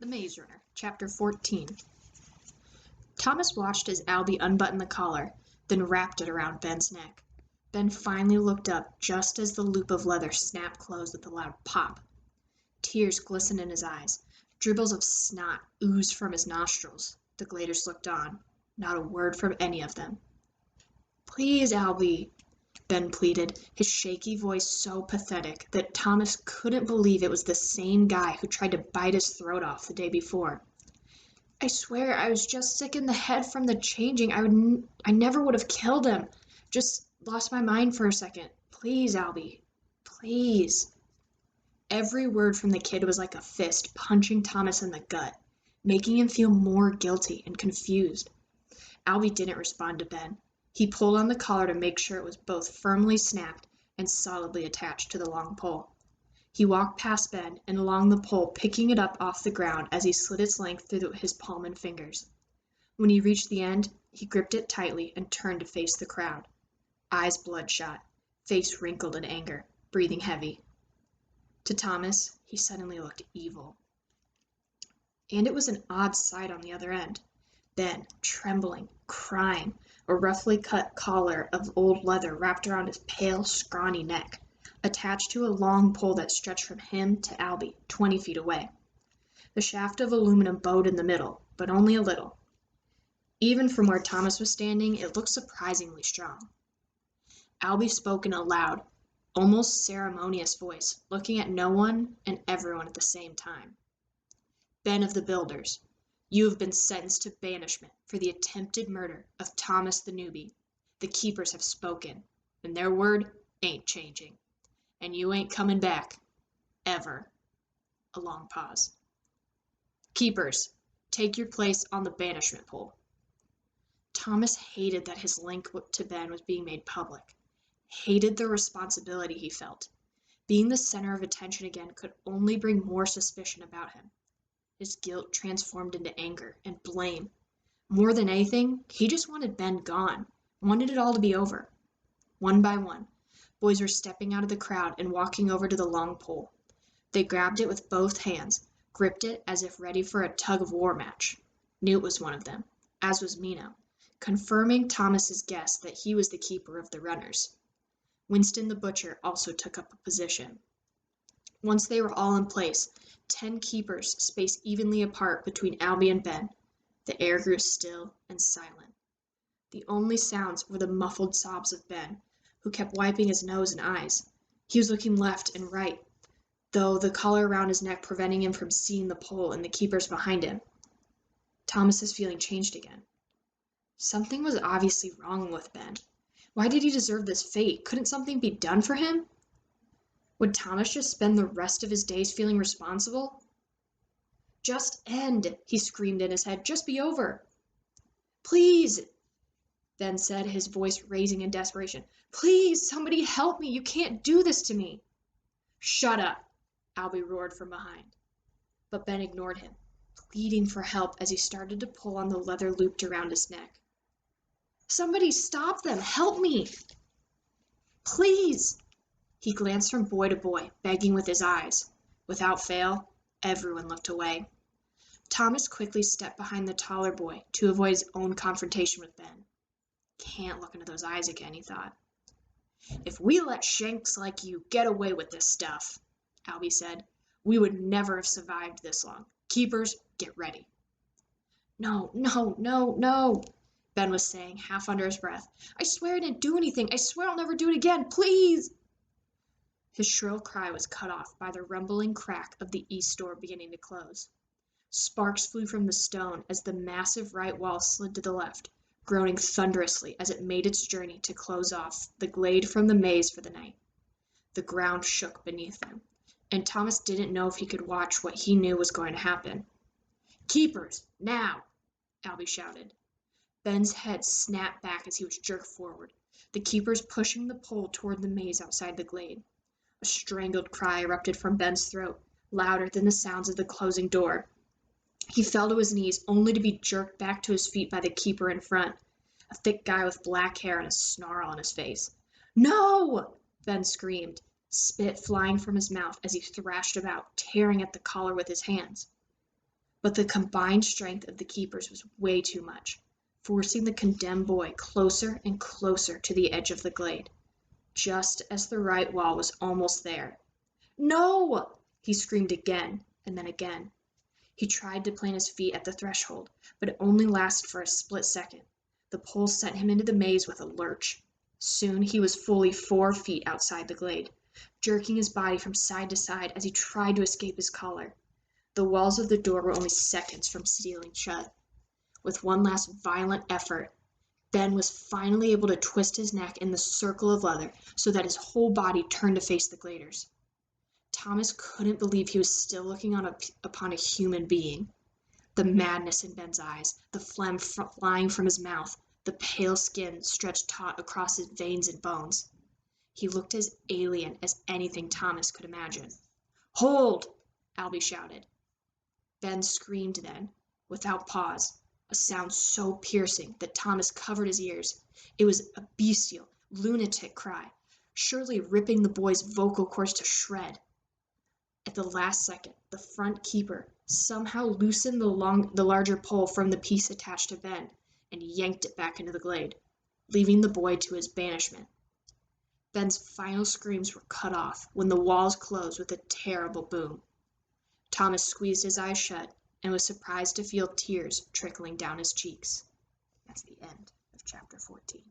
The Maze Runner, Chapter 14. Thomas watched as Albie unbuttoned the collar, then wrapped it around Ben's neck. Ben finally looked up just as the loop of leather snapped closed with a loud pop. Tears glistened in his eyes. Dribbles of snot oozed from his nostrils. The Gladers looked on. Not a word from any of them. "Please, Albie," Ben pleaded, his shaky voice so pathetic that Thomas couldn't believe it was the same guy who tried to bite his throat off the day before. "I swear I was just sick in the head from the changing. I never would have killed him. Just lost my mind for a second. Please, Albie. Please." Every word from the kid was like a fist punching Thomas in the gut, making him feel more guilty and confused. Albie didn't respond to Ben. He pulled on the collar to make sure it was both firmly snapped and solidly attached to the long pole. He walked past Ben and along the pole, picking it up off the ground as he slid its length through his palm and fingers. When he reached the end, he gripped it tightly and turned to face the crowd. Eyes bloodshot, face wrinkled in anger, breathing heavy. To Thomas, he suddenly looked evil. And it was an odd sight on the other end. Ben, trembling, crying, a roughly cut collar of old leather wrapped around his pale, scrawny neck, attached to a long pole that stretched from him to Albie, 20 feet away. The shaft of aluminum bowed in the middle, but only a little. Even from where Thomas was standing, it looked surprisingly strong. Albie spoke in a loud, almost ceremonious voice, looking at no one and everyone at the same time. "Ben of the Builders, you have been sentenced to banishment for the attempted murder of Thomas the newbie. The keepers have spoken, and their word ain't changing. And you ain't coming back. Ever." A long pause. "Keepers, take your place on the banishment pole." Thomas hated that his link to Ben was being made public. Hated the responsibility he felt. Being the center of attention again could only bring more suspicion about him. His guilt transformed into anger and blame. More than anything, he just wanted Ben gone, wanted it all to be over. One by one, boys were stepping out of the crowd and walking over to the long pole. They grabbed it with both hands, gripped it as if ready for a tug-of-war match. Newt was one of them, as was Mino, confirming Thomas's guess that he was the keeper of the runners. Winston the Butcher also took up a position. Once they were all in place, 10 keepers spaced evenly apart between Albie and Ben. The air grew still and silent. The only sounds were the muffled sobs of Ben, who kept wiping his nose and eyes. He was looking left and right, though the collar around his neck preventing him from seeing the pole and the keepers behind him. Thomas's feeling changed again. Something was obviously wrong with Ben. Why did he deserve this fate? Couldn't something be done for him? Would Thomas just spend the rest of his days feeling responsible? "Just end," he screamed in his head. "Just be over." "Please," Ben said, his voice raising in desperation. "Please, somebody help me. You can't do this to me." "Shut up," Albie roared from behind. But Ben ignored him, pleading for help as he started to pull on the leather looped around his neck. "Somebody stop them. Help me. Please." He glanced from boy to boy, begging with his eyes. Without fail, everyone looked away. Thomas quickly stepped behind the taller boy to avoid his own confrontation with Ben. Can't look into those eyes again, he thought. "If we let shanks like you get away with this stuff," Albie said, "we would never have survived this long. Keepers, get ready." "No, no, no, no," Ben was saying, half under his breath. "I swear I didn't do anything. I swear I'll never do it again. Please." His shrill cry was cut off by the rumbling crack of the east door beginning to close. Sparks flew from the stone as the massive right wall slid to the left, groaning thunderously as it made its journey to close off the glade from the maze for the night. The ground shook beneath them, and Thomas didn't know if he could watch what he knew was going to happen. "Keepers, now!" Albie shouted. Ben's head snapped back as he was jerked forward, the keepers pushing the pole toward the maze outside the glade. A strangled cry erupted from Ben's throat, louder than the sounds of the closing door. He fell to his knees, only to be jerked back to his feet by the keeper in front, a thick guy with black hair and a snarl on his face. "No!" Ben screamed, spit flying from his mouth as he thrashed about, tearing at the collar with his hands. But the combined strength of the keepers was way too much, forcing the condemned boy closer and closer to the edge of the glade. Just as the right wall was almost there. "No!" he screamed again, and then again. He tried to plant his feet at the threshold, but it only lasted for a split second. The pole sent him into the maze with a lurch. Soon he was fully 4 feet outside the glade, jerking his body from side to side as he tried to escape his collar. The walls of the door were only seconds from sealing shut. With one last violent effort, Ben was finally able to twist his neck in the circle of leather so that his whole body turned to face the gladers. Thomas couldn't believe he was still looking upon a human being. The madness in Ben's eyes, the phlegm flying from his mouth, the pale skin stretched taut across his veins and bones. He looked as alien as anything Thomas could imagine. "Hold!" Albie shouted. Ben screamed then, without pause, a sound so piercing that Thomas covered his ears. It was a bestial, lunatic cry, surely ripping the boy's vocal cords to shreds. At the last second, the front keeper somehow loosened the larger pole from the piece attached to Ben and yanked it back into the glade, leaving the boy to his banishment. Ben's final screams were cut off when the walls closed with a terrible boom. Thomas squeezed his eyes shut and was surprised to feel tears trickling down his cheeks. That's the end of chapter 14.